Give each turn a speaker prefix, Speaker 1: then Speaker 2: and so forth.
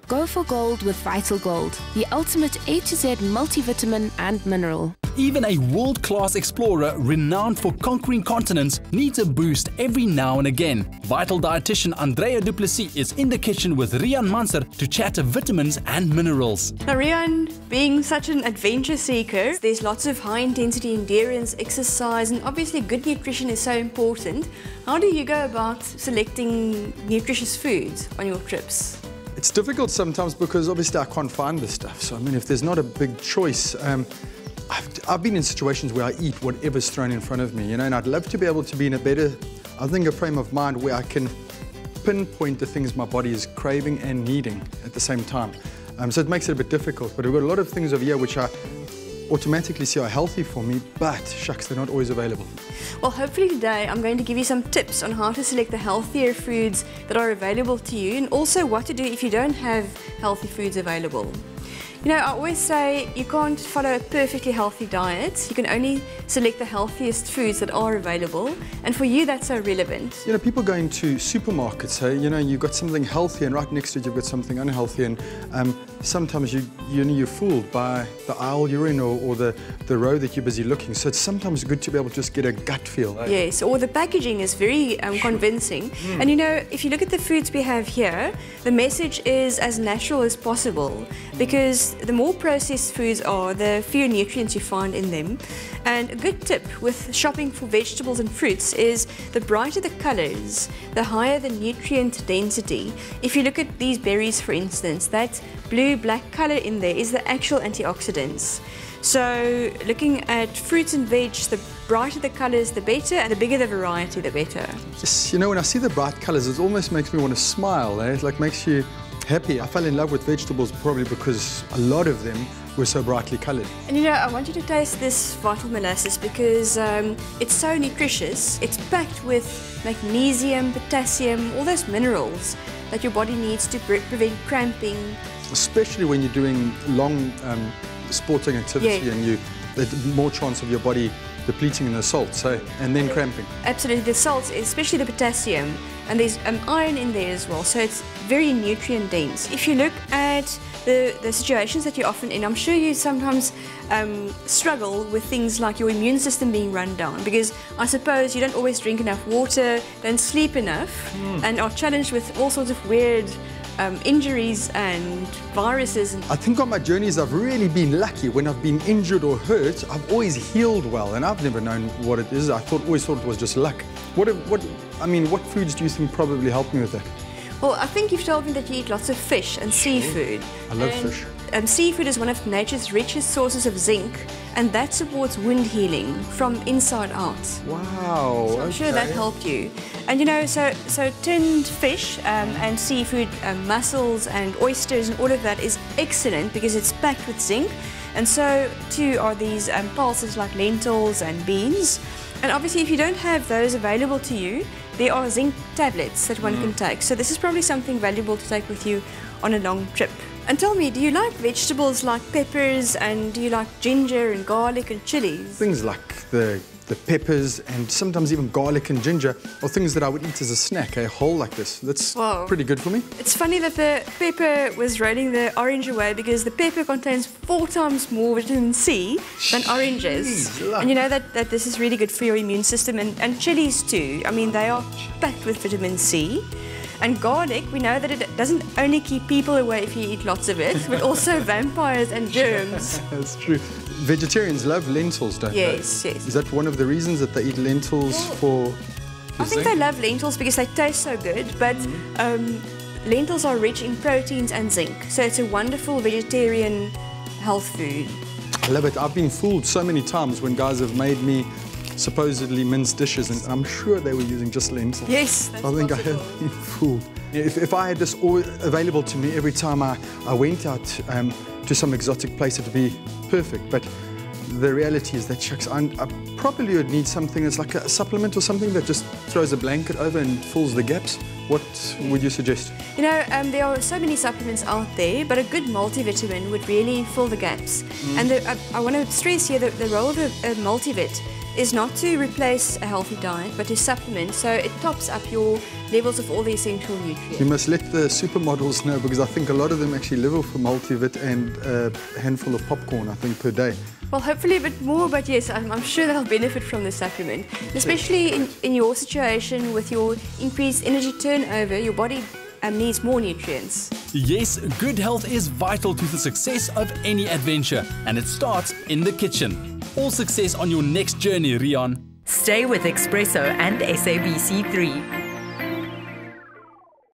Speaker 1: Go for gold with Vital Gold, the ultimate A to Z multivitamin and mineral.
Speaker 2: Even a world-class explorer renowned for conquering continents needs a boost every now and again. Vital dietitian Andrea is in the kitchen with Riaan Manser to chat vitamins and minerals.
Speaker 3: Now Riaan, being such an adventure seeker, there's lots of high-intensity endurance, exercise, and obviously good nutrition is so important. How do you go about selecting nutritious foods on your trips?
Speaker 4: It's difficult sometimes because obviously I can't find this stuff. So I mean, if there's not a big choice, I've been in situations where I eat whatever's thrown in front of me, you know, and I'd love to be able to be in a better, I think, a frame of mind where I can pinpoint the things my body is craving and needing at the same time. So it makes it a bit difficult, but we've got a lot of things over here which I automatically see are healthy for me, but shucks, they're not always available.
Speaker 3: Well, hopefully today I'm going to give you some tips on how to select the healthier foods that are available to you, and also what to do if you don't have healthy foods available. You know, I always say you can't follow a perfectly healthy diet. You can only select the healthiest foods that are available. And for you, that's so relevant.
Speaker 4: You know, people go into supermarkets, hey, you know, you've got something healthy and right next to it you've got something unhealthy. And sometimes you're fooled by the aisle you're in or the row that you're busy looking. So it's sometimes good to be able to just get a gut feel. Eh?
Speaker 3: Yes, or the packaging is very convincing. And you know, if you look at the foods we have here, the message is as natural as possible, because the more processed foods are, the fewer nutrients you find in them. And a good tip with shopping for vegetables and fruits is the brighter the colors, the higher the nutrient density. If you look at these berries, for instance, that blue-black color in there is the actual antioxidants. So looking at fruits and veg, the brighter the colors, the better, and the bigger the variety, the better.
Speaker 4: Yes, you know, when I see the bright colors, it almost makes me want to smile. Eh? It like makes you happy. I fell in love with vegetables probably because a lot of them were so brightly colored.
Speaker 3: And you know, I want you to taste this Vital Molasses because it's so nutritious. It's packed with magnesium, potassium, all those minerals that your body needs to prevent cramping.
Speaker 4: Especially when you're doing long sporting activity, and there's more chance of your body depleting in the salts, and then cramping.
Speaker 3: Absolutely, the salts, especially the potassium, and there's iron in there as well, so it's very nutrient dense. If you look at the situations that you're often in, I'm sure you sometimes struggle with things like your immune system being run down, because I suppose you don't always drink enough water, don't sleep enough, and are challenged with all sorts of weird injuries and viruses.
Speaker 4: I think on my journeys I've really been lucky. When I've been injured or hurt, I've always healed well, and I've never known what it is. I always thought it was just luck. What foods do you think probably help me with that?
Speaker 3: Well, I think you've told me that you eat lots of fish and seafood.
Speaker 4: I love fish.
Speaker 3: Seafood is one of nature's richest sources of zinc, and that supports wound healing from inside out.
Speaker 4: Wow.
Speaker 3: So I'm sure that helped you. And you know, so tinned fish and seafood, mussels and oysters and all of that is excellent because it's packed with zinc. And so too are these pulses like lentils and beans. And obviously if you don't have those available to you, there are zinc tablets that one can take. So this is probably something valuable to take with you on a long trip. And tell me, do you like vegetables like peppers, and do you like ginger and garlic and chilies?
Speaker 4: Things like the peppers and sometimes even garlic and ginger are things that I would eat as a snack, a whole like this. That's pretty good for me.
Speaker 3: It's funny that the pepper was rolling the orange away, because the pepper contains 4 times more vitamin C than oranges. And you know that this is really good for your immune system, and chilies too. I mean, they are packed with vitamin C. And garlic, we know that it doesn't only keep people away if you eat lots of it, but also vampires and germs.
Speaker 4: That's true. Vegetarians love lentils, don't they?
Speaker 3: Yes.
Speaker 4: Is that one of the reasons that they eat lentils for
Speaker 3: I think they love lentils because they taste so good, but lentils are rich in proteins and zinc, so it's a wonderful vegetarian health food.
Speaker 4: I love it. I've been fooled so many times when guys have made me supposedly minced dishes, and I'm sure they were using just lentils.
Speaker 3: Yes, that's
Speaker 4: I think I have been fooled. If I had this all available to me every time I went out to some exotic place, it would be perfect. But the reality is that, shucks, I probably would need something that's like a supplement or something that just throws a blanket over and fills the gaps. What would you suggest?
Speaker 3: You know, there are so many supplements out there, but a good multivitamin would really fill the gaps. And I want to stress here the role of a multivit is not to replace a healthy diet, but to supplement, so it tops up your levels of all the essential nutrients.
Speaker 4: You must let the supermodels know, because I think a lot of them actually live off a multivit and a handful of popcorn, I think, per day.
Speaker 3: Well, hopefully a bit more, but yes, I'm sure they'll benefit from the supplement. Especially in your situation with your increased energy turnover, your body needs more nutrients.
Speaker 2: Yes, good health is vital to the success of any adventure, and it starts in the kitchen. All success on your next journey, Riaan.
Speaker 5: Stay with eXpresso and SABC3.